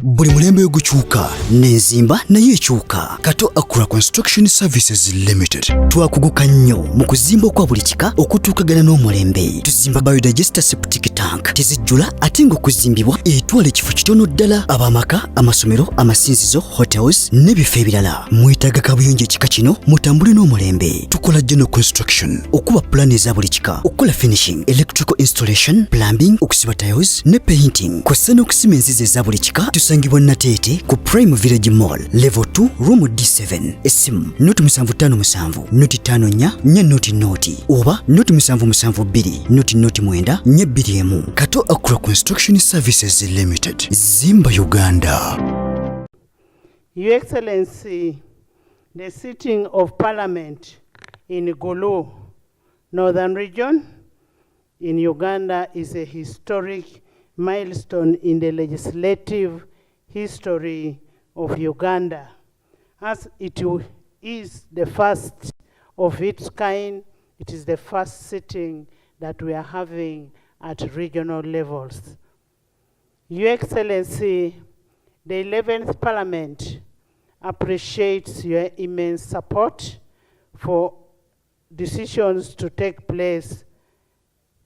Buli mulembe gukyuka n'enzimba naye ekyuka. Kato Akura Construction Services Limited twakuguka nnyo mu kuzimba okwa buli kika okutuukagana n'omulembe. Tuzimba biodigester septic tank tezijjula ate ng'okuzimbibwa etwala ekifo kitono ddala. Abamaka, amasomero, amasinzizo, hotels n'ebifo ebirala. Mwetaaga kabuyonjo ekika kino mutambule n'omulembe. Tukola general construction okuba plan eza buli kika, okukola finishing, electrical installation, plumbing, okusiba tiles ne painting. Kw'ossa n'okusima enzizi eza buli kika. Tusangibwa Nateete ku Prime Village Mall level 2 room D7. Esimu noti 757 noti 54 nya noti oba noti 772 noti 9 221. Kato Akura Construction Services Limited. Zimba Uganda. Your Excellency, the sitting of Parliament in Gulu, Northern Region in Uganda is a historic milestone in the legislative history of Uganda, as it is the first of its kind. It is the first sitting that we are having at regional levels. Your Excellency, the 11th Parliament appreciates your immense support for decisions to take place,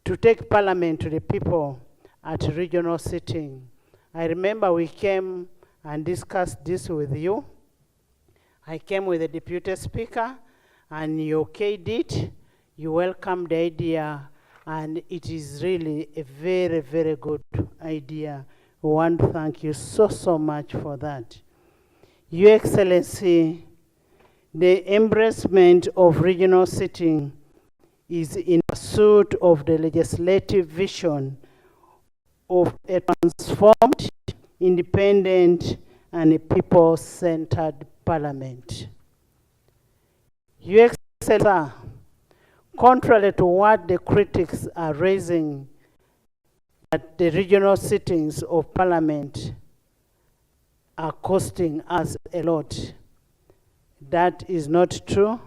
to take Parliament to the people at regional sitting. I remember we came and discussed this with you. I came with the Deputy Speaker and you okayed it. You welcomed the idea and it is really a very, very good idea. We want to thank you so much for that. Your Excellency, the embracement of regional sitting is in pursuit of the legislative vision of a transformed, independent, and a people-centered parliament. Your Excellency, contrary to what the critics are raising, that the regional sittings of parliament are costing us a lot, that is not true.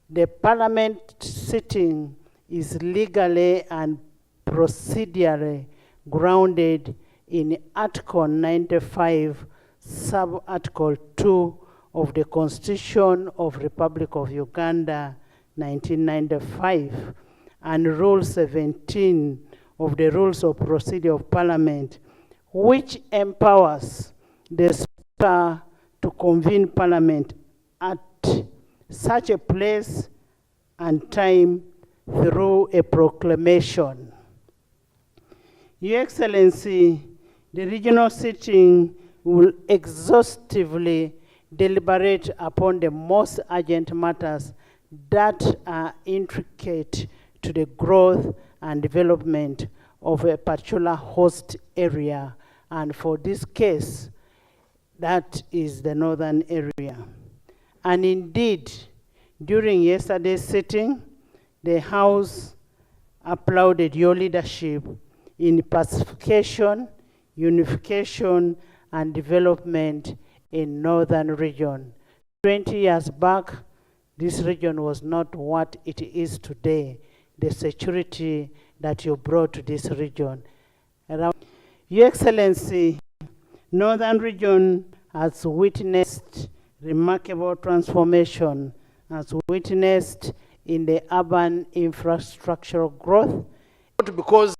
The parliament sitting is legally and procedurally grounded in Article 95, Sub-Article 2 of the Constitution of Republic of Uganda, 1995, and Rule 17 of the Rules of Procedure of Parliament, which empowers the Speaker to convene Parliament at such a place and time through a proclamation. Your Excellency, the regional sitting will exhaustively deliberate upon the most urgent matters that are intricate to the growth and development of a particular host area, and for this case, that is the northern area. And indeed, during yesterday's sitting, the House applauded your leadership in pacification, unification, and development in northern region. 20 years back, this region was not what it is today. The security that you brought to this region. Your Excellency, northern region has witnessed remarkable transformation, has witnessed in the urban infrastructural growth. Because